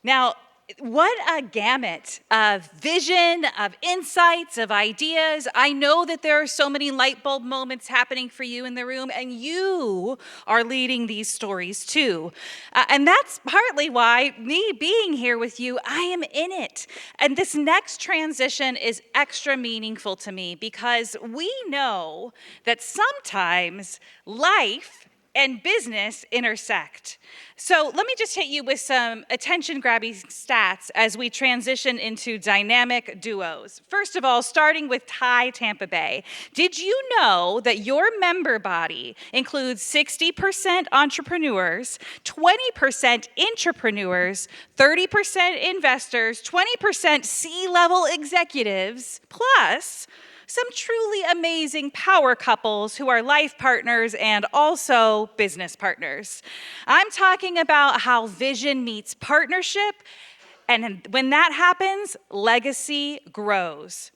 Now, what a gamut of vision, of insights, of ideas. I know that there are so many light bulb moments happening for you in the room, and you are leading these stories too. And that's partly why me being here with you, I am in it. And this next transition is extra meaningful to me because we know that sometimes life and business intersect. So let me just hit you with some attention-grabbing stats as we transition into dynamic duos. First of all, starting with TIE Tampa Bay. Did you know that your member body includes 60% entrepreneurs, 20% intrapreneurs, 30% investors, 20% C-level executives, plus some truly amazing power couples who are life partners and also business partners. I'm talking about how vision meets partnership, and when that happens, legacy grows.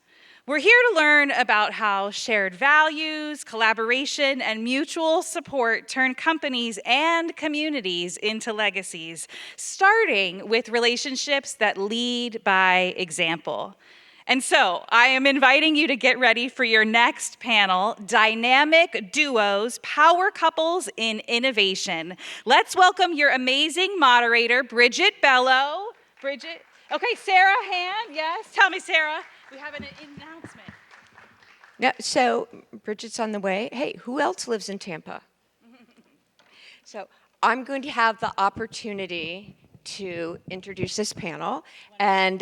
We're here to learn about how shared values, collaboration, and mutual support turn companies and communities into legacies, starting with relationships that lead by example. And so I am inviting you to get ready for your next panel, Dynamic Duos, Power Couples in Innovation. Let's welcome your amazing moderator, Bridgette Bello. Bridgette, okay, Sarah, hand, yes. Tell me, Sarah, we have an announcement. Yeah, so Bridgette's on the way. Hey, who else lives in Tampa? So I'm going to have the opportunity to introduce this panel and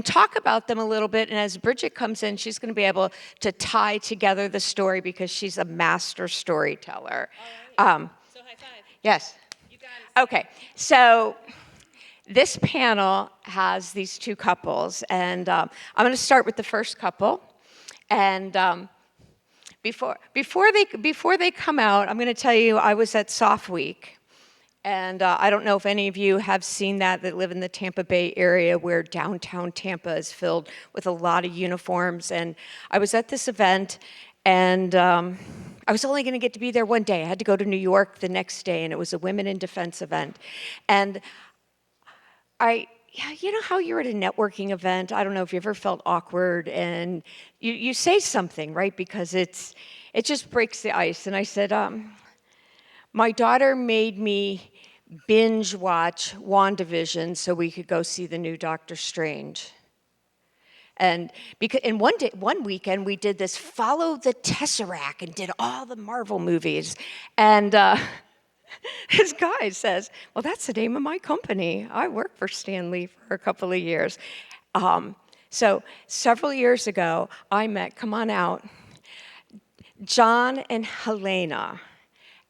talk about them a little bit. And as Bridgette comes in, she's going to be able to tie together the story because she's a master storyteller. All right. So high five. Yes. You got it. Okay. So this panel has these two couples, and I'm going to start with the first couple. And before they come out, I'm going to tell you I was at Soft Week. And I don't know if any of you have seen that live in the Tampa Bay area where downtown Tampa is filled with a lot of uniforms. And I was at this event, and I was only going to get to be there one day. I had to go to New York the next day, and it was a Women in Defense event. And you know how you're at a networking event? I don't know if you ever felt awkward, and you say something, right? Because it just breaks the ice. And I said, my daughter made me binge watch WandaVision so we could go see the new Doctor Strange. And because in one weekend we did this follow the Tesseract and did all the Marvel movies. And this guy says, well, that's the name of my company. I worked for Stan Lee for a couple of years. So several years ago, I met, come on out, John and Helena.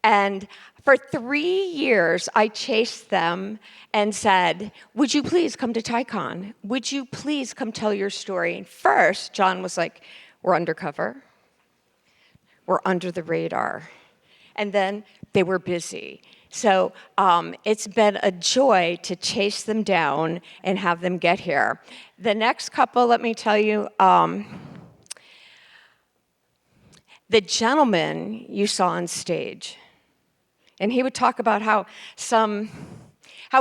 And for 3 years, I chased them and said, would you please come to TyCon? Would you please come tell your story? And first, John was like, we're undercover. We're under the radar. And then they were busy. So it's been a joy to chase them down and have them get here. The next couple, let me tell you, the gentleman you saw on stage, and he would talk about how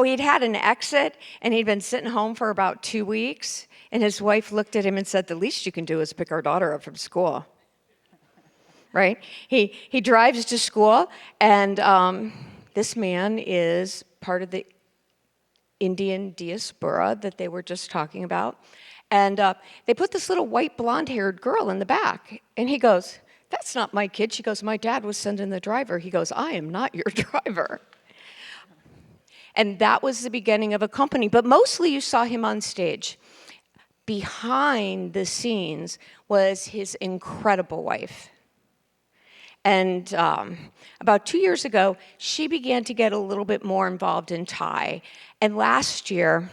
he'd had an exit and he'd been sitting home for about 2 weeks, and his wife looked at him and said, the least you can do is pick our daughter up from school. Right? He drives to school, and this man is part of the Indian diaspora that they were just talking about. And they put this little white blonde-haired girl in the back, and he goes, that's not my kid. She goes, my dad was sending the driver. He goes, I am not your driver. And that was the beginning of a company. But mostly you saw him on stage. Behind the scenes was his incredible wife. And about 2 years ago, she began to get a little bit more involved in Ty. And last year,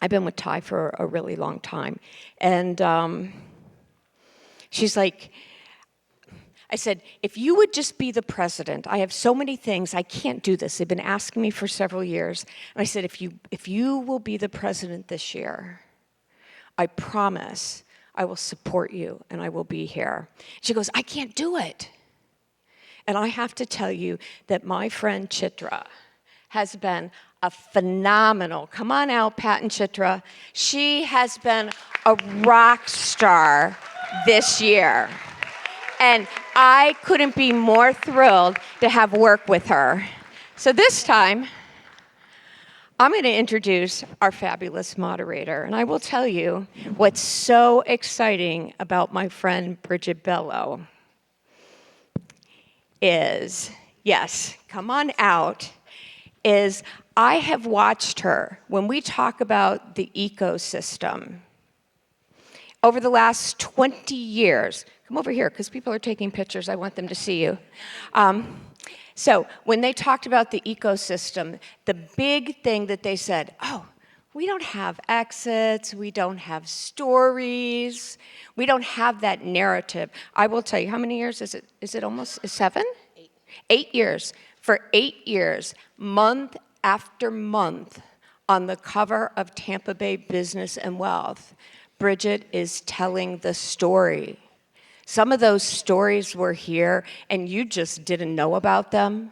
I've been with Ty for a really long time. And she's like, I said, if you would just be the president, I have so many things, I can't do this. They've been asking me for several years. And I said, if you will be the president this year, I promise I will support you and I will be here. She goes, I can't do it. And I have to tell you that my friend Chitra has been a phenomenal, come on out, Pat and Chitra. She has been a rock star this year. And I couldn't be more thrilled to have worked with her. So this time, I'm going to introduce our fabulous moderator. And I will tell you what's so exciting about my friend Bridgette Bello is, yes, come on out, is I have watched her when we talk about the ecosystem over the last 20 years. Come over here, because people are taking pictures. I want them to see you. So when they talked about the ecosystem, the big thing that they said, oh, we don't have exits, we don't have stories, we don't have that narrative. I will tell you, how many years is it? Is it almost 7? 8. 8 years. For 8 years, month after month, on the cover of Tampa Bay Business and Wealth, Bridgette is telling the story. Some of those stories were here, and you just didn't know about them.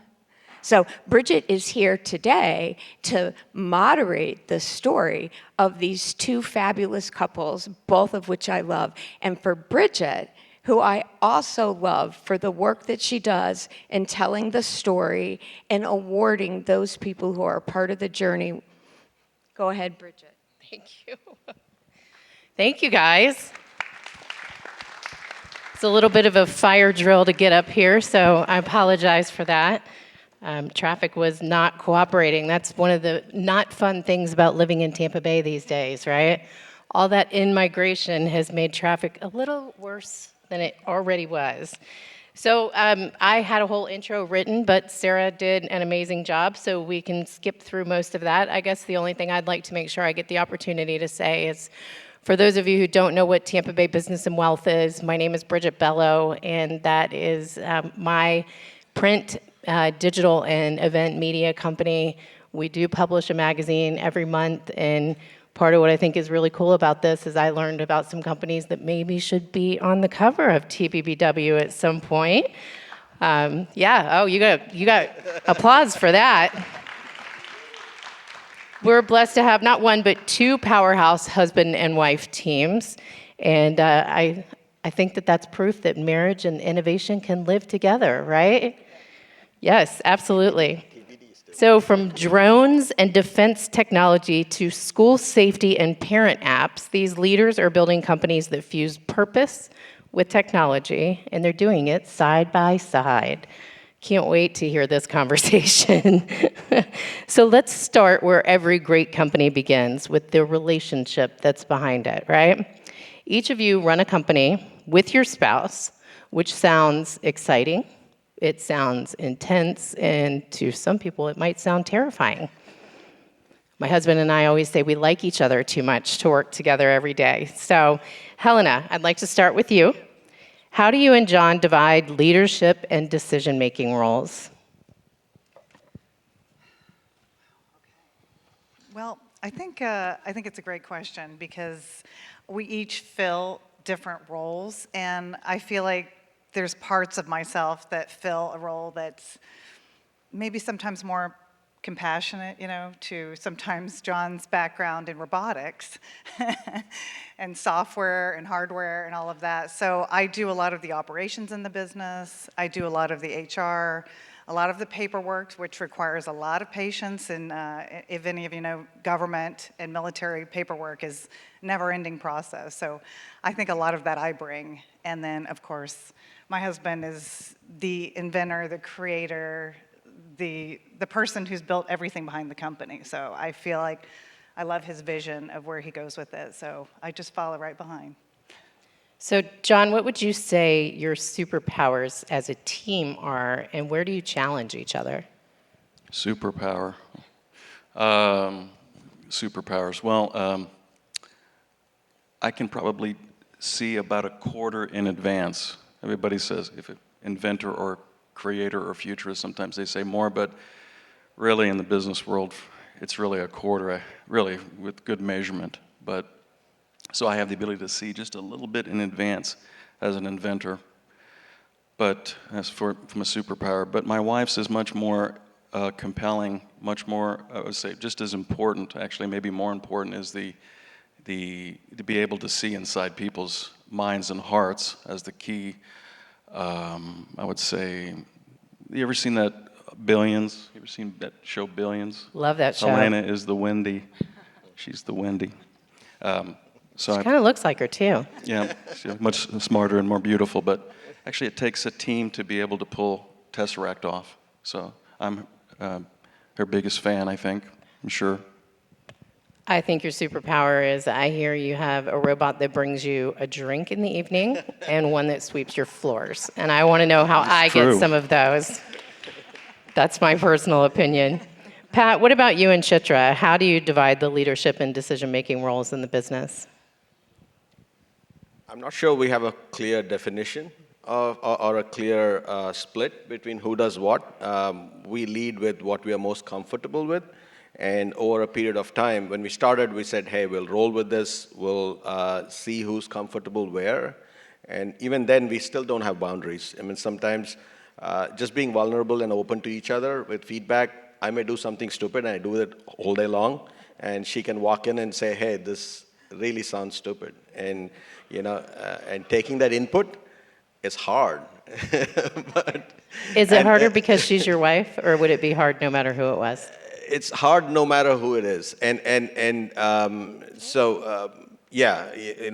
So Bridgette is here today to moderate the story of these two fabulous couples, both of which I love. And for Bridgette, who I also love for the work that she does in telling the story and awarding those people who are a part of the journey. Go ahead, Bridgette. Thank you. Thank you, guys. It's a little bit of a fire drill to get up here, so I apologize for that. Traffic was not cooperating. That's one of the not fun things about living in Tampa Bay these days, right? All that in-migration has made traffic a little worse than it already was. So I had a whole intro written, but Sarah did an amazing job, so we can skip through most of that. I guess the only thing I'd like to make sure I get the opportunity to say is, for those of you who don't know what Tampa Bay Business and Wealth is, my name is Bridgette Bello, and that is my print, digital, and event media company. We do publish a magazine every month, and part of what I think is really cool about this is I learned about some companies that maybe should be on the cover of TBBW at some point. Yeah, oh, you got applause for that. We're blessed to have not one, but 2 powerhouse husband and wife teams. And I think that that's proof that marriage and innovation can live together, right? Yes, absolutely. So from drones and defense technology to school safety and parent apps, these leaders are building companies that fuse purpose with technology, and they're doing it side by side. Can't wait to hear this conversation. So let's start where every great company begins, with the relationship that's behind it, right? Each of you run a company with your spouse, which sounds exciting, it sounds intense, and to some people it might sound terrifying. My husband and I always say we like each other too much to work together every day. So, Helena, I'd like to start with you. How do you and John divide leadership and decision-making roles? Well, I think it's a great question because we each fill different roles, and I feel like there's parts of myself that fill a role that's maybe sometimes more compassionate, to sometimes John's background in robotics and software and hardware and all of that. So I do a lot of the operations in the business. I do a lot of the HR, a lot of the paperwork, which requires a lot of patience. And if any of you know, government and military paperwork is a never-ending process. So I think a lot of that I bring. And then, of course, my husband is the inventor, the creator, the person who's built everything behind the company. So I feel like I love his vision of where he goes with it. So I just follow right behind. So, John, what would you say your superpowers as a team are, and where do you challenge each other? Superpowers. Well, I can probably see about a quarter in advance. Everybody says if an inventor or creator or futurist, sometimes they say more, but really in the business world, it's really a quarter, really with good measurement. But so I have the ability to see just a little bit in advance as an inventor, but as from a superpower. But my wife's is much more compelling, much more, I would say, just as important, actually maybe more important, is the to be able to see inside people's minds and hearts as the key. I would say, you ever seen that Billions? You ever seen that show Billions? Love that show. Helena is the Wendy. She's the Wendy. So She kind of looks like her, too. yeah, she's much smarter and more beautiful. But actually, it takes a team to be able to pull Tesseract off. So I'm her biggest fan, I think. I'm sure. I think your superpower is I hear you have a robot that brings you a drink in the evening and one that sweeps your floors. And I want to know how I get true. some of those. That's my personal opinion. Pat, what about you and Chitra? How do you divide the leadership and decision-making roles in the business? I'm not sure we have a clear definition or a clear split between who does what. We lead with what we are most comfortable with. And over a period of time, when we started, we said, hey, we'll roll with this. We'll see who's comfortable where. And even then, we still don't have boundaries. I mean, sometimes just being vulnerable and open to each other with feedback, I may do something stupid, and I do it all day long. And she can walk in and say, hey, this really sounds stupid. And, and taking that input is hard. Is it harder because she's your wife, or would it be hard no matter who it was? It's hard no matter who it is. Yeah,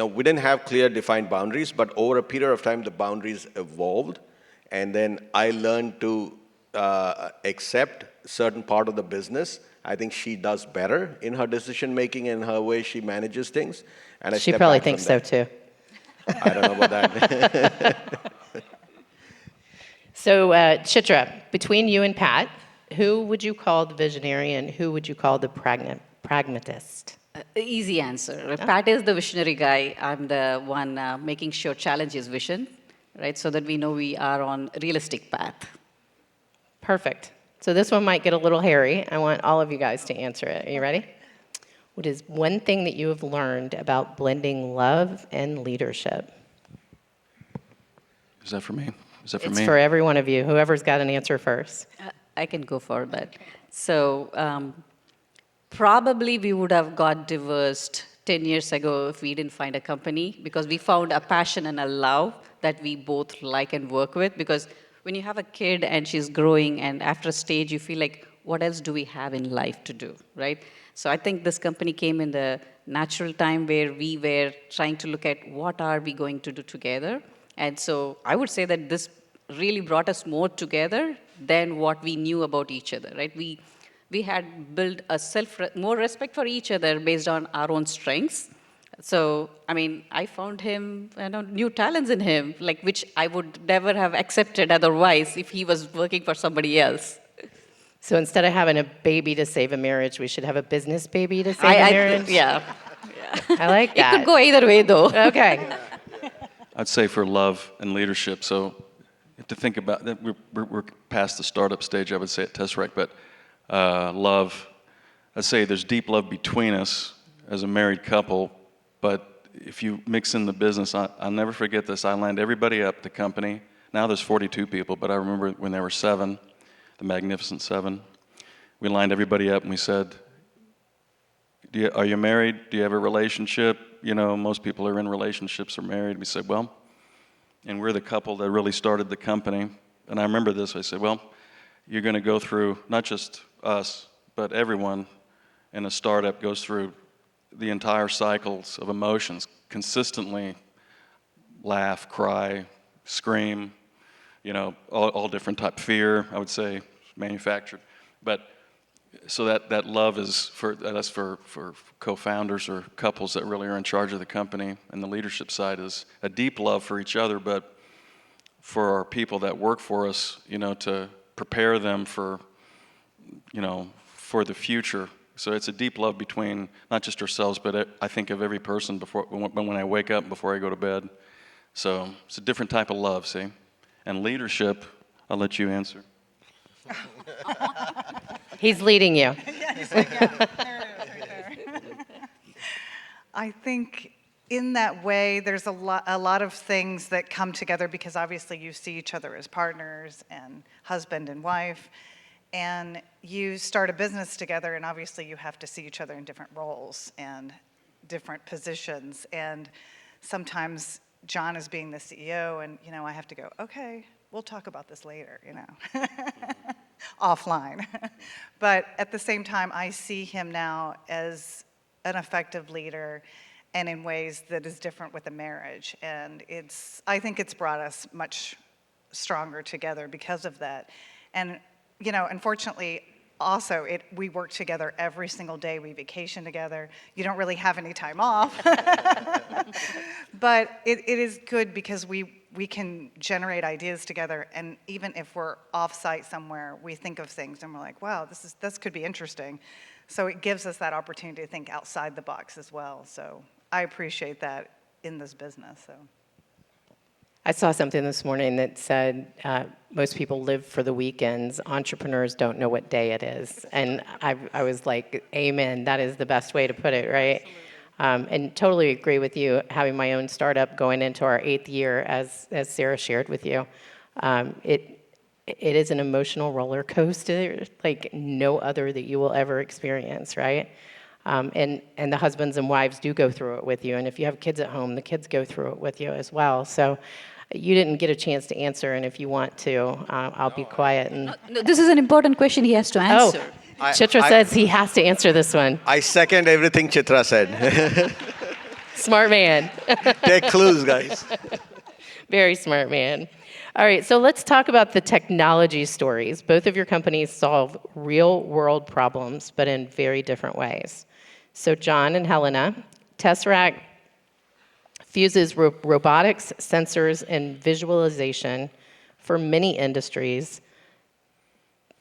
we didn't have clear defined boundaries, but over a period of time, the boundaries evolved. And then I learned to accept certain part of the business. I think she does better in her decision making and her way she manages things. And She probably thinks so too. I don't know about that. So, Chitra, between you and Pat, who would you call the visionary and who would you call the pragmatist? Easy answer. Pat is the visionary guy. I'm the one making sure challenge his vision, right? So that we know we are on a realistic path. Perfect. So this one might get a little hairy. I want all of you guys to answer it. Are you ready? What is one thing that you have learned about blending love and leadership? Is that for me? Is that for It's me? for every one of you. Whoever's got an answer first. I can go for that. So probably we would have got divorced 10 years ago if we didn't find a company, because we found a passion and a love that we both like and work with. Because when you have a kid and she's growing, and after a stage you feel like, what else do we have in life to do, right? So I think this company came in the natural time where we were trying to look at what are we going to do together. And so I would say that this really brought us more together than what we knew about each other, right? We had built a more respect for each other based on our own strengths. So, I mean, I found him, new talents in him, like which I would never have accepted otherwise if he was working for somebody else. So instead of having a baby to save a marriage, we should have a business baby to save a marriage? Yeah. I like that. It could go either way, though. Okay. I'd say for love and leadership. So you have to think about that. We're past the startup stage, I would say, at Tesseract, but love, I'd say there's deep love between us as a married couple, but if you mix in the business, I'll never forget this. I lined everybody up, the company. Now there's 42 people, but I remember when there were 7, the Magnificent 7. We lined everybody up and we said, are you married? Do you have a relationship? Most people are in relationships or married. We said, well, and we're the couple that really started the company. And I remember this. I said, well, you're going to go through, not just us, but everyone in a startup goes through the entire cycles of emotions, consistently laugh, cry, scream, all different type, fear, I would say, manufactured. But so that love is that's for co-founders or couples that really are in charge of the company, and the leadership side is a deep love for each other, but for our people that work for us, to prepare them for the future. So it's a deep love between not just ourselves, but I think of every person when I wake up and before I go to bed. So it's a different type of love, see? And leadership, I'll let you answer. He's leading you. Yeah, he's like, yeah, there it is, right there. I think in that way, there's a lot of things that come together because obviously you see each other as partners and husband and wife. and you start a business together, and obviously you have to see each other in different roles and different positions. And sometimes John is being the CEO, and I have to go, okay, we'll talk about this later, offline. But at the same time, I see him now as an effective leader, and in ways that is different with the marriage. And I think it's brought us much stronger together because of that. And unfortunately, also, we work together every single day. We vacation together. You don't really have any time off. But it is good because we can generate ideas together. And even if we're off-site somewhere, we think of things and we're like, wow, this could be interesting. So it gives us that opportunity to think outside the box as well. So I appreciate that in this business. So. I saw something this morning that said most people live for the weekends. Entrepreneurs don't know what day it is. And I was like, amen. That is the best way to put it, right? And totally agree with you, having my own startup going into our 8th year, as Sarah shared with you. It is an emotional roller coaster like no other that you will ever experience, right? And the husbands and wives do go through it with you. And if you have kids at home, the kids go through it with you as well. So you didn't get a chance to answer, and if you want to, I'll be quiet. And No, this is an important question he has to answer. Chitra says he has to answer this one. I second everything Chitra said. Smart man. Take clues, guys. Very smart man. All right, so let's talk about the technology stories. Both of your companies solve real-world problems, but in very different ways. So John and Helena, Tesseract fuses robotics, sensors, and visualization for many industries,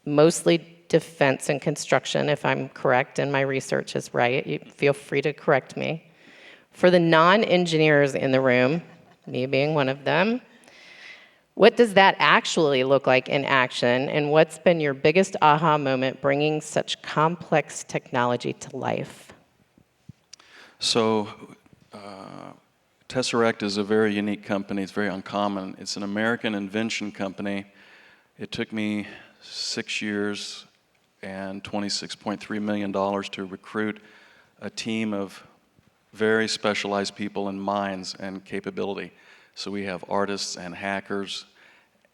mostly defense and construction, if I'm correct and my research is right. You feel free to correct me. For the non-engineers in the room, me being one of them, what does that actually look like in action, and what's been your biggest aha moment bringing such complex technology to life? So, Tesseract is a very unique company. It's very uncommon. It's an American invention company. It took me 6 years and $26.3 million to recruit a team of very specialized people in minds and capability. So we have artists and hackers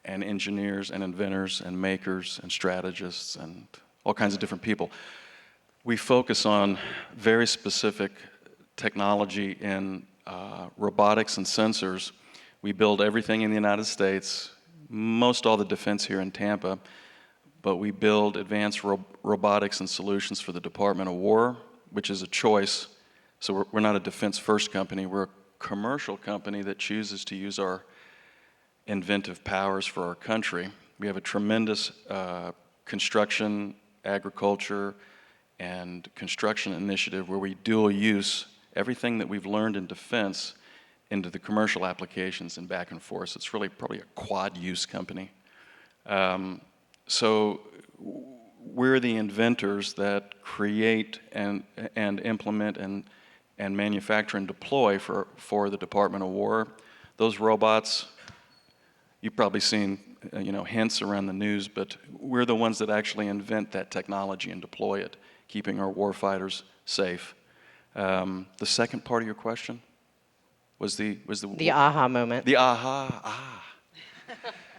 and engineers and inventors and makers and strategists and all kinds of different people. We focus on very specific technology in robotics and sensors. We build everything in the United States, most all the defense here in Tampa, but we build advanced robotics and solutions for the Department of War, which is a choice. So we're not a defense-first company. We're a commercial company that chooses to use our inventive powers for our country. We have a tremendous construction, agriculture, and construction initiative where we dual use everything that we've learned in defense into the commercial applications and back and forth. So it's really probably a quad-use company. So we're the inventors that create and implement and manufacture and deploy for the Department of War. Those robots, you've probably seen hints around the news, but we're the ones that actually invent that technology and deploy it, keeping our warfighters safe. The second part of your question was the aha moment. The aha.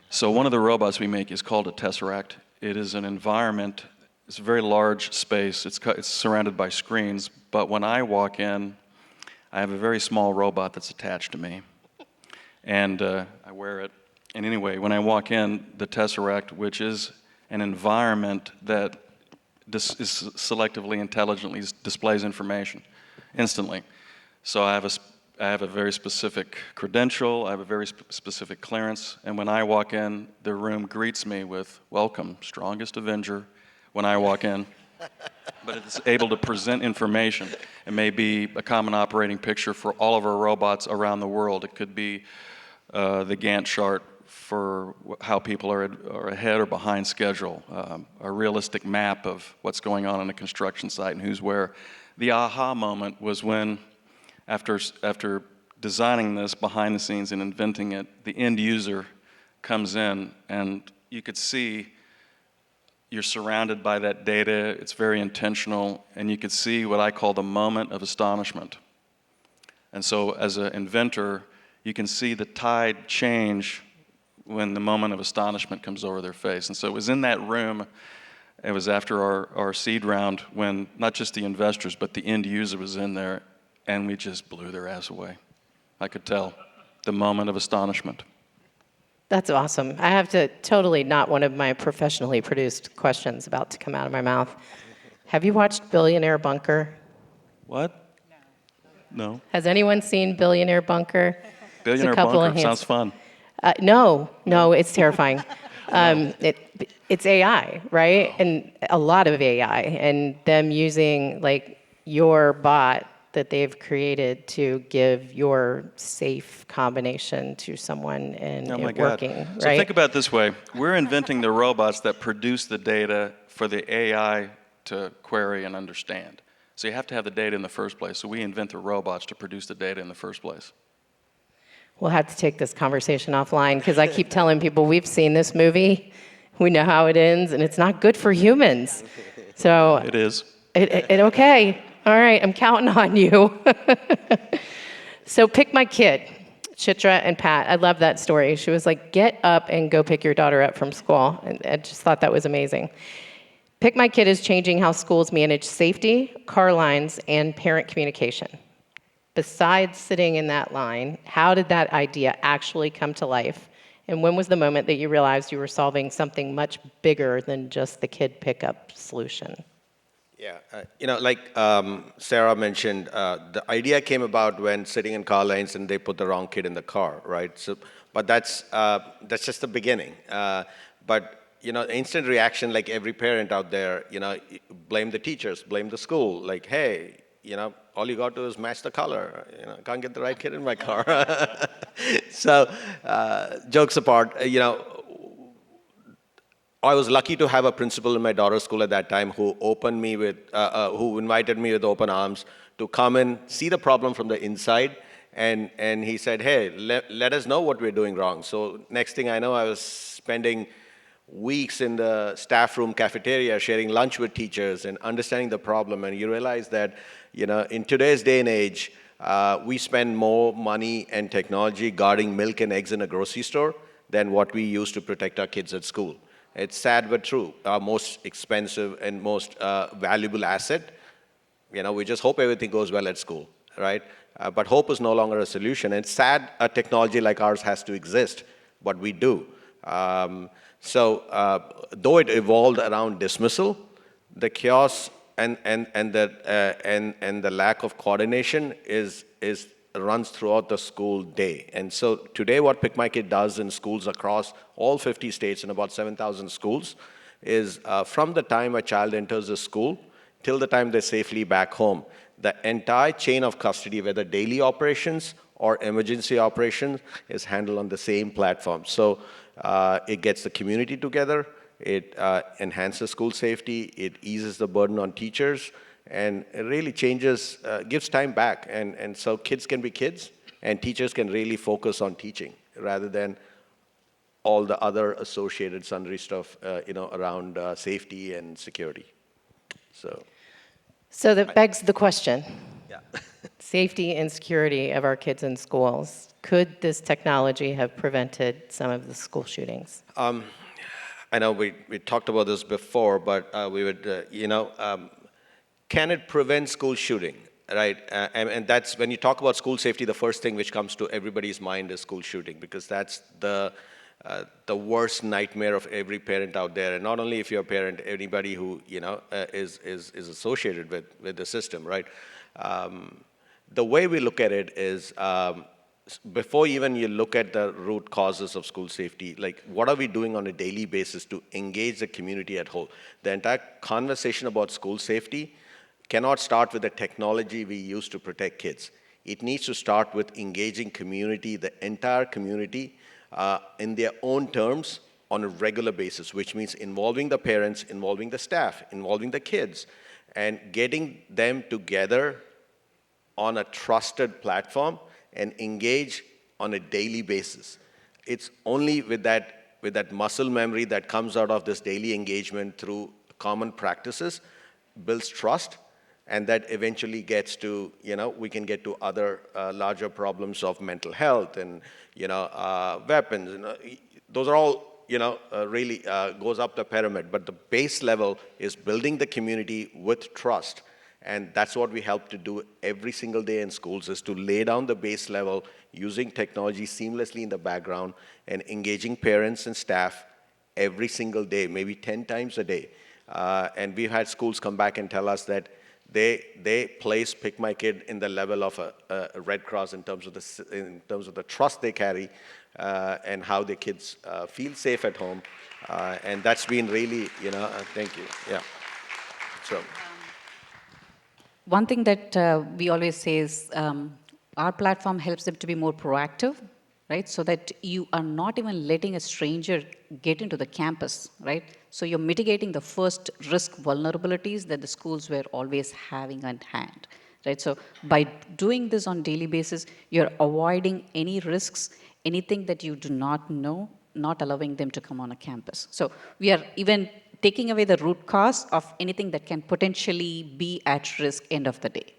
So one of the robots we make is called a Tesseract. It is an environment. It's a very large space. It's surrounded by screens. But when I walk in, I have a very small robot that's attached to me, and I wear it. And anyway, when I walk in, the Tesseract, which is an environment that is selectively, intelligently displays information instantly. So I have a very specific credential, I have a very specific clearance, and when I walk in, the room greets me with, "Welcome, strongest Avenger," when I walk in. But it's able to present information. It may be a common operating picture for all of our robots around the world. It could be the Gantt chart for how people are ahead or behind schedule, a realistic map of what's going on a construction site and who's where. The aha moment was when, after designing this behind the scenes and inventing it, the end user comes in and you could see you're surrounded by that data. It's very intentional, and you could see what I call the moment of astonishment. And so as an inventor, you can see the tide change when the moment of astonishment comes over their face. And so it was in that room, it was after our seed round, when not just the investors, but the end user was in there, and we just blew their ass away. I could tell. The moment of astonishment. That's awesome. I have to totally not one of my professionally produced questions about to come out of my mouth. Have you watched Billionaire Bunker? What? No. Has anyone seen Billionaire Bunker? Billionaire couple of Bunker, hands. sounds fun. No, it's terrifying. It's AI, right? And a lot of AI, and them using like your bot that they've created to give your safe combination to someone and Oh my it God. working, right? So think about it this way. We're inventing the robots that produce the data for the AI to query and understand. So you have to have the data in the first place. So we invent the robots to produce the data in the first place. We'll have to take this conversation offline because I keep telling people we've seen this movie, we know how it ends, and it's not good for humans. So It is. Okay, all right, I'm counting on you. So Pikmykid, Chitra and Pat, I love that story. She was like, get up and go pick your daughter up from school. And I just thought that was amazing. Pikmykid is changing how schools manage safety, car lines, and parent communication. Besides sitting in that line, how did that idea actually come to life? And when was the moment that you realized you were solving something much bigger than just the kid pickup solution? Yeah, like Sarah mentioned, the idea came about when sitting in car lanes and they put the wrong kid in the car, right? So, but that's just the beginning. But instant reaction, like every parent out there, blame the teachers, blame the school. Like, hey, all you got to do is match the color. Can't get the right kid in my car. So, jokes apart, I was lucky to have a principal in my daughter's school at that time who who invited me with open arms to come and see the problem from the inside. And he said, hey, let us know what we're doing wrong. So next thing I know, I was spending weeks in the staff room cafeteria sharing lunch with teachers and understanding the problem. And you realize that, in today's day and age, we spend more money and technology guarding milk and eggs in a grocery store than what we use to protect our kids at school. It's sad but true. Our most expensive and most valuable asset, we just hope everything goes well at school, right? But hope is no longer a solution. And it's sad a technology like ours has to exist, but we do. Though it evolved around dismissal, the chaos and the lack of coordination runs throughout the school day. And so today what Pikmykid does in schools across all 50 states and about 7,000 schools is from the time a child enters the school till the time they're safely back home, the entire chain of custody, whether daily operations or emergency operations, is handled on the same platform. So it gets the community together, it enhances school safety, it eases the burden on teachers, and it really changes, gives time back. And so kids can be kids, and teachers can really focus on teaching rather than all the other associated sundry stuff, around safety and security. So that begs the question. Yeah. Safety and security of our kids in schools. Could this technology have prevented some of the school shootings? I know we talked about this before, but we would, can it prevent school shooting, right? And that's, when you talk about school safety, the first thing which comes to everybody's mind is school shooting, because that's the worst nightmare of every parent out there. And not only if you're a parent, anybody who, is associated with the system, right? The way we look at it is, before even you look at the root causes of school safety, like what are we doing on a daily basis to engage the community at whole? The entire conversation about school safety cannot start with the technology we use to protect kids. It needs to start with engaging community, the entire community, in their own terms on a regular basis, which means involving the parents, involving the staff, involving the kids, and getting them together on a trusted platform and engage on a daily basis. It's only with that with that muscle memory that comes out of this daily engagement through common practices, builds trust, and that eventually gets to, we can get to other larger problems of mental health and, weapons. Those are all, really goes up the pyramid. But the base level is building the community with trust. And that's what we help to do every single day in schools, is to lay down the base level using technology seamlessly in the background and engaging parents and staff every single day, maybe 10 times a day. And we've had schools come back and tell us that they place Pikmykid in the level of a Red Cross in terms of the trust they carry and how the kids feel safe at home. And that's been really, thank you. Yeah. So. One thing that we always say is our platform helps them to be more proactive, right? So that you are not even letting a stranger get into the campus, right? So you're mitigating the first risk vulnerabilities that the schools were always having on hand, right? So by doing this on daily basis, you're avoiding any risks, anything that you do not know, not allowing them to come on a campus. So we are even taking away the root cause of anything that can potentially be at risk end of the day.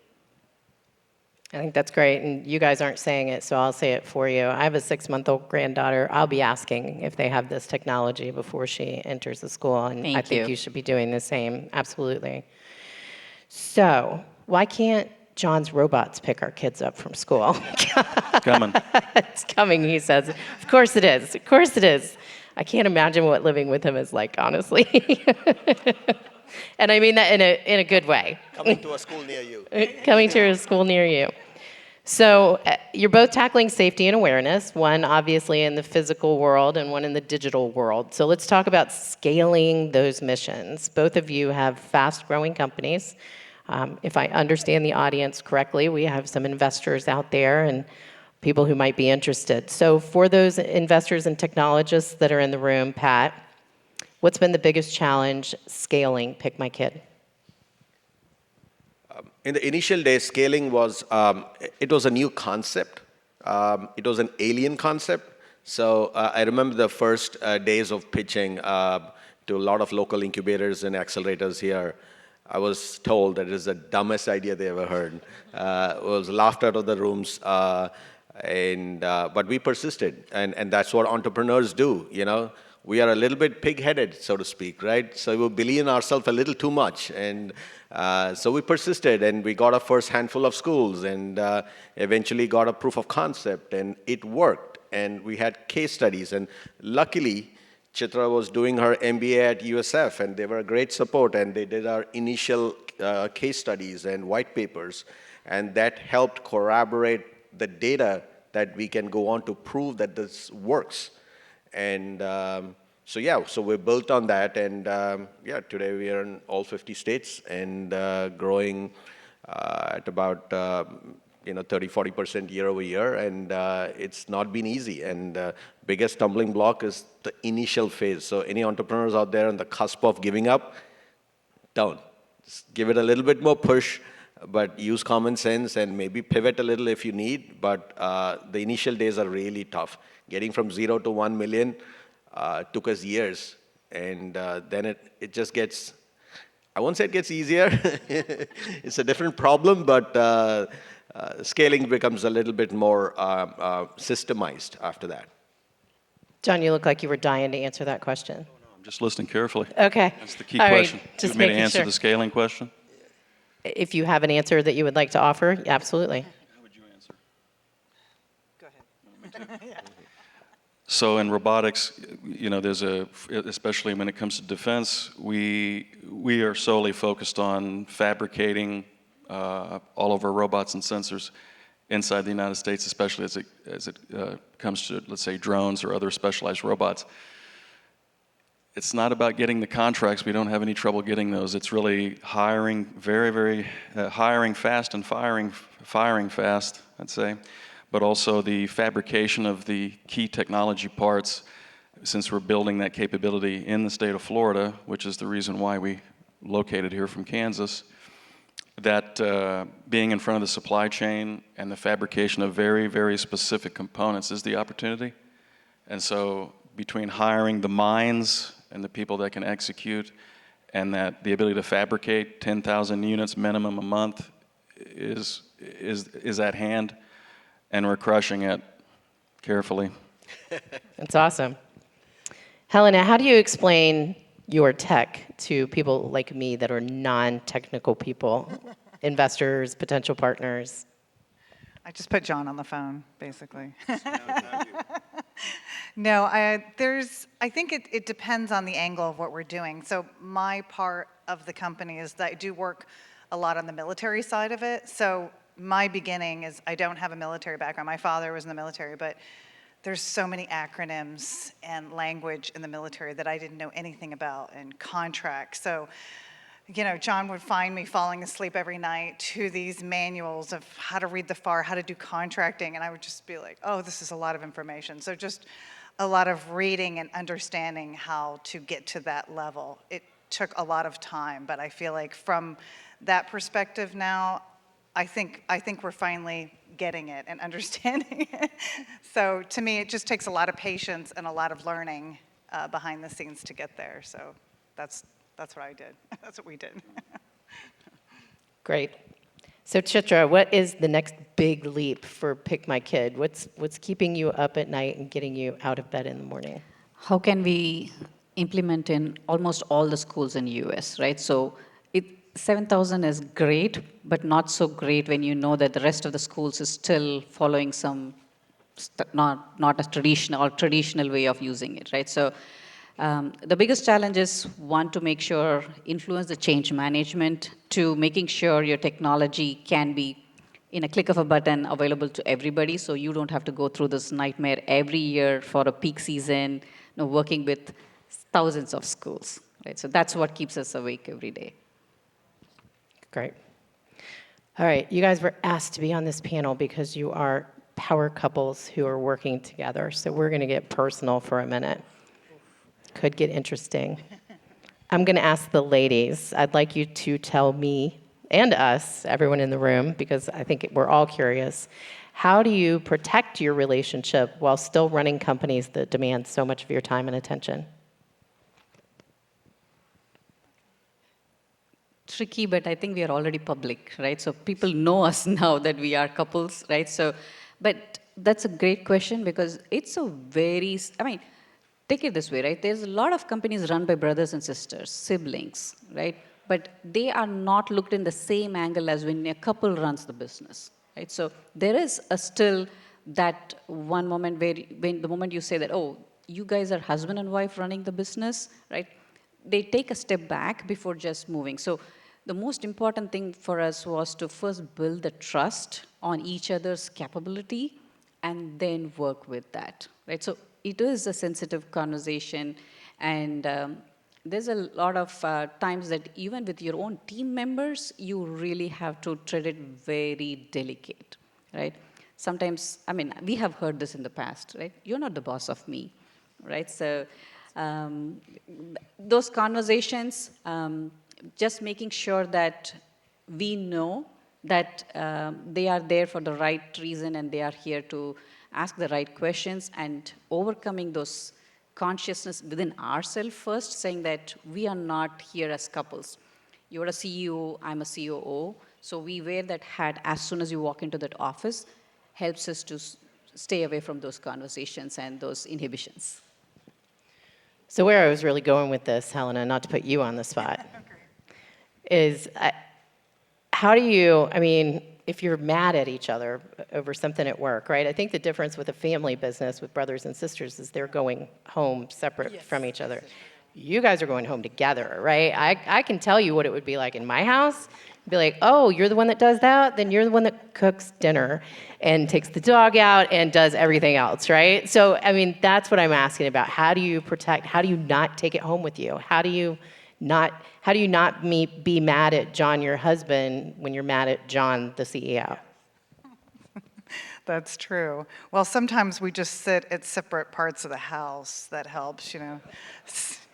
I think that's great, and you guys aren't saying it, so I'll say it for you. I have a 6-month-old granddaughter. I'll be asking if they have this technology before she enters the school, and I think you should be doing the same, absolutely. So, why can't John's robots pick our kids up from school? Coming. It's coming, he says. Of course it is, of course it is. I can't imagine what living with him is like, honestly. And I mean that in a good way. Coming to a school near you. Coming to a school near you. So you're both tackling safety and awareness, one obviously in the physical world and one in the digital world. So let's talk about scaling those missions. Both of you have fast-growing companies. If I understand the audience correctly, we have some investors out there and people who might be interested. So for those investors and technologists that are in the room, Pat, what's been the biggest challenge scaling Pikmykid? In the initial days, scaling was, it was a new concept. It was an alien concept. So I remember the first days of pitching to a lot of local incubators and accelerators here. I was told that it is the dumbest idea they ever heard. It was laughed out of the rooms. But we persisted, and that's what entrepreneurs do, We are a little bit pig-headed, so to speak, right? So we believe in ourselves a little too much, and so we persisted, and we got our first handful of schools, and eventually got a proof of concept, and it worked, and we had case studies, and luckily, Chitra was doing her MBA at USF, and they were a great support, and they did our initial case studies and white papers, and that helped corroborate the data that we can go on to prove that this works. And so we built on that, and today we are in all 50 states and growing at about 30-40% year over year, and it's not been easy. And biggest stumbling block is the initial phase. So any entrepreneurs out there on the cusp of giving up, don't. Just give it a little bit more push. But use common sense and maybe pivot a little if you need. But the initial days are really tough. Getting from 0 to 1 million took us years. And then it just gets, I won't say it gets easier. It's a different problem, but scaling becomes a little bit more systemized after that. John, you look like you were dying to answer that question. No, I'm just listening carefully. Okay. That's the key All question. Right. Do you Just want me to making answer sure. the scaling question? If you have an answer that you would like to offer, absolutely. How would you answer? Go ahead. So in robotics, there's especially when it comes to defense, we are solely focused on fabricating all of our robots and sensors inside the United States, especially as it comes to, let's say, drones or other specialized robots. It's not about getting the contracts. We don't have any trouble getting those. It's really hiring hiring fast and firing fast, I'd say. But also the fabrication of the key technology parts, since we're building that capability in the state of Florida, which is the reason why we located here from Kansas, that being in front of the supply chain and the fabrication of very, very specific components is the opportunity. And so between hiring the minds and the people that can execute, and that the ability to fabricate 10,000 units minimum a month is at hand, and we're crushing it carefully. That's awesome. Helena, how do you explain your tech to people like me that are non-technical people, investors, potential partners? I just put John on the phone, basically. No, I think it depends on the angle of what we're doing. So my part of the company is that I do work a lot on the military side of it. So my beginning is I don't have a military background. My father was in the military, but there's so many acronyms and language in the military that I didn't know anything about, and contracts. So, John would find me falling asleep every night to these manuals of how to read the FAR, how to do contracting, and I would just be like, oh, this is a lot of information. So just a lot of reading and understanding how to get to that level. It took a lot of time, but I feel like from that perspective now, I think we're finally getting it and understanding it. So to me, it just takes a lot of patience and a lot of learning behind the scenes to get there. So that's what I did. That's what we did. Great. So Chitra, what is the next big leap for Pikmykid? What's keeping you up at night and getting you out of bed in the morning? How can we implement in almost all the schools in US, right? So 7,000 is great, but not so great when you know that the rest of the schools is still following some not a traditional way of using it, right? So the biggest challenge is, one, to make sure influence the change management, to making sure your technology can be in a click of a button available to everybody, so you don't have to go through this nightmare every year for a peak season, working with thousands of schools, right? So that's what keeps us awake every day. Great. All right, you guys were asked to be on this panel because you are power couples who are working together. So we're going to get personal for a minute. Could get interesting. I'm going to ask the ladies. I'd like you to tell me and us, everyone in the room, because I think we're all curious, how do you protect your relationship while still running companies that demand so much of your time and attention? Tricky, but I think we are already public, right? So people know us now that we are couples, right? So, but that's a great question, because it's a very, take it this way, right? There's a lot of companies run by brothers and sisters, siblings, right? But they are not looked in the same angle as when a couple runs the business, right? So there is still that one moment where, when the moment you say that, oh, you guys are husband and wife running the business, right? They take a step back before just moving. So the most important thing for us was to first build the trust on each other's capability and then work with that, right? So it is a sensitive conversation, and there's a lot of times that even with your own team members, you really have to treat it very delicate, right? Sometimes, we have heard this in the past, right? You're not the boss of me, right? So those conversations, just making sure that we know that they are there for the right reason and they are here to ask the right questions, and overcoming those consciousness within ourselves first, saying that we are not here as couples. You're a CEO, I'm a COO, so we wear that hat as soon as you walk into that office, helps us to stay away from those conversations and those inhibitions. So where I was really going with this, Helena, not to put you on the spot, is how do you, if you're mad at each other over something at work, right? I think the difference with a family business with brothers and sisters is they're going home separate from each other. You guys are going home together, right? I can tell you what it would be like in my house. Be like, oh, you're the one that does that? Then you're the one that cooks dinner and takes the dog out and does everything else, right? So, that's what I'm asking about. How do you protect, how do you not take it home with you? How do you not be mad at John, your husband, when you're mad at John, the CEO? That's true. Well, sometimes we just sit at separate parts of the house. That helps,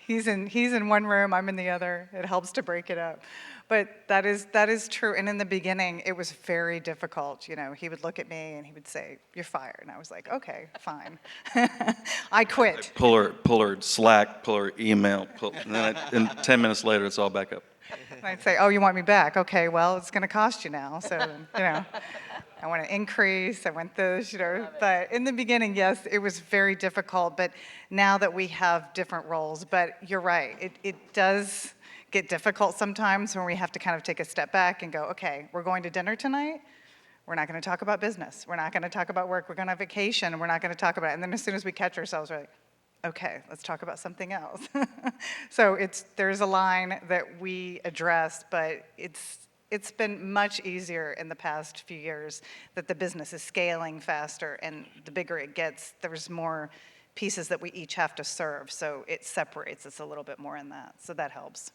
He's in one room, I'm in the other. It helps to break it up. But that is true. And in the beginning, it was very difficult. You know, he would look at me and he would say, "You're fired." And I was like, "Okay, fine." I quit. Pull her Slack, pull her email, and then and 10 minutes later, it's all back up. And I'd say, "Oh, you want me back? Okay, well, it's going to cost you now." So, you know, I want an increase. I want this, you know. But in the beginning, yes, it was very difficult. But now that we have different roles, but you're right, it does get difficult sometimes when we have to kind of take a step back and go, okay, we're going to dinner tonight. We're not going to talk about business. We're not going to talk about work. We're going on vacation. And we're not going to talk about it. And then as soon as we catch ourselves, we're like, okay, let's talk about something else. So there's a line that we address, but it's been much easier in the past few years that the business is scaling faster, and the bigger it gets, there's more pieces that we each have to serve. So it separates us a little bit more in that. So that helps.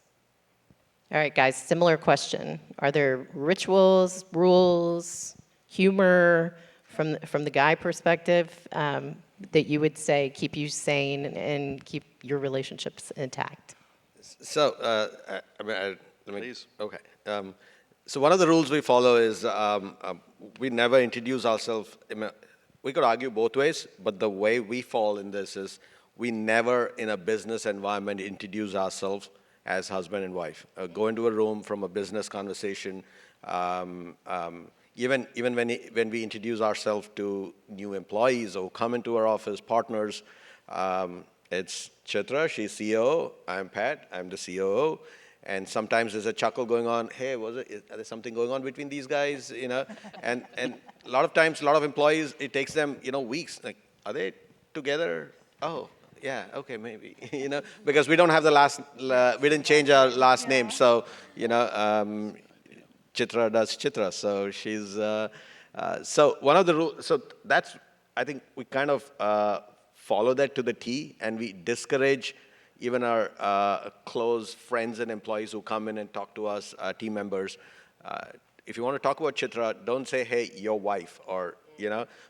All right, guys, similar question. Are there rituals, rules, humor from the guy perspective that you would say keep you sane and keep your relationships intact? So, let me. Please. Okay. So one of the rules we follow is we never introduce ourselves. We could argue both ways, but the way we fall in this is we never, in a business environment, introduce ourselves as husband and wife. Go into a room from a business conversation. Even when we introduce ourselves to new employees or come into our office, partners, it's Chitra, she's CEO, I'm Pat, I'm the COO. And sometimes there's a chuckle going on. Hey, is there something going on between these guys? You know, and a lot of times, a lot of employees, it takes them, weeks. Like, are they together? Oh, yeah, okay, maybe. Because we don't have we didn't change our last name. So, Chitra does Chitra. So she's, so one of the rules, so that's, I think we kind of follow that to the T, and we discourage even our close friends and employees who come in and talk to us, team members. If you want to talk about Chitra, don't say, hey, your wife, or,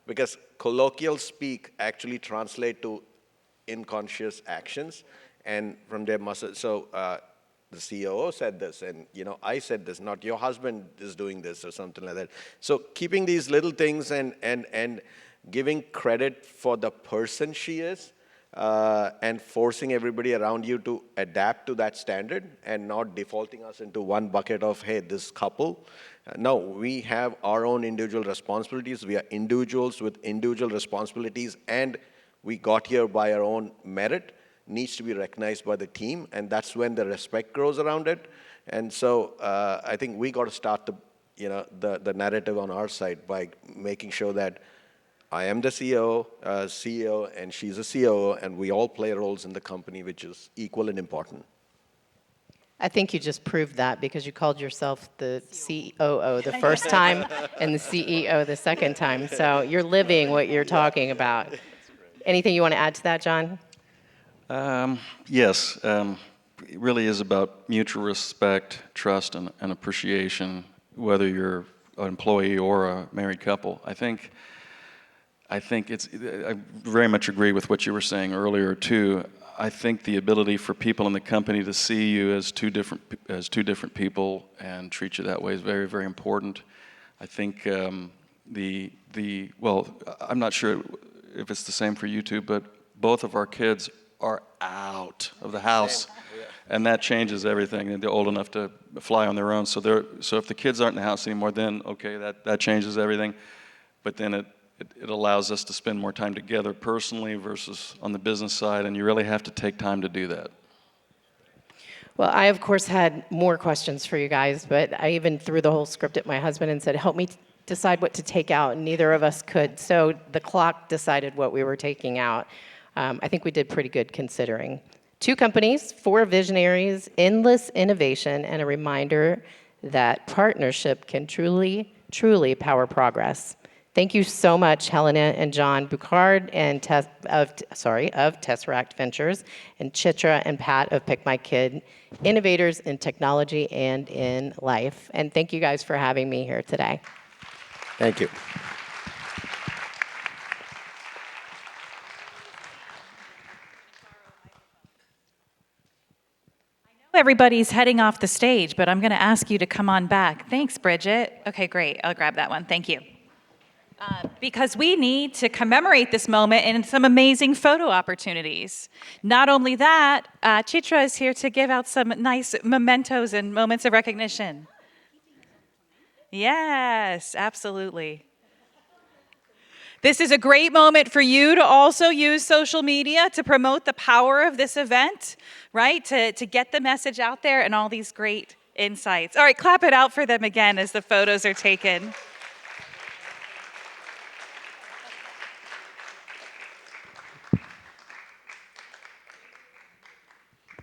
because colloquial speak actually translate to unconscious actions, and from their muscles. So the COO said this, and I said this, not your husband is doing this or something like that. So keeping these little things and giving credit for the person she is, and forcing everybody around you to adapt to that standard and not defaulting us into one bucket of, hey, this couple. No, we have our own individual responsibilities. We are individuals with individual responsibilities, and we got here by our own merit, needs to be recognized by the team, and that's when the respect grows around it. And so I think we got to start the narrative on our side by making sure that I am the CEO, and she's a COO, and we all play roles in the company, which is equal and important. I think you just proved that because you called yourself the COO the first time and the CEO the second time. So you're living what you're talking about. Anything you want to add to that, John? Yes. It really is about mutual respect, trust, and appreciation, whether you're an employee or a married couple. I think I very much agree with what you were saying earlier too. I think the ability for people in the company to see you as two different people and treat you that way is very, very important. I think well, I'm not sure if it's the same for you two, but both of our kids are out of the house, and that changes everything. And they're old enough to fly on their own, so if the kids aren't in the house anymore, then okay, that changes everything. But then it allows us to spend more time together personally versus on the business side, and you really have to take time to do that. Well, I, of course, had more questions for you guys, but I even threw the whole script at my husband and said, help me decide what to take out, and neither of us could. So the clock decided what we were taking out. I think we did pretty good considering. 2 companies, 4 visionaries, endless innovation, and a reminder that partnership can truly, truly power progress. Thank you so much, Helena and John Boucard of Tesseract Ventures, and Chitra and Pat of Pikmykid, innovators in technology and in life. And thank you guys for having me here today. Thank you. Everybody's heading off the stage, but I'm going to ask you to come on back. Thanks, Bridgette. Okay, great. I'll grab that one. Thank you. Because we need to commemorate this moment in some amazing photo opportunities. Not only that, Chitra is here to give out some nice mementos and moments of recognition. Yes, absolutely. This is a great moment for you to also use social media to promote the power of this event, right? To get the message out there and all these great insights. All right, clap it out for them again as the photos are taken.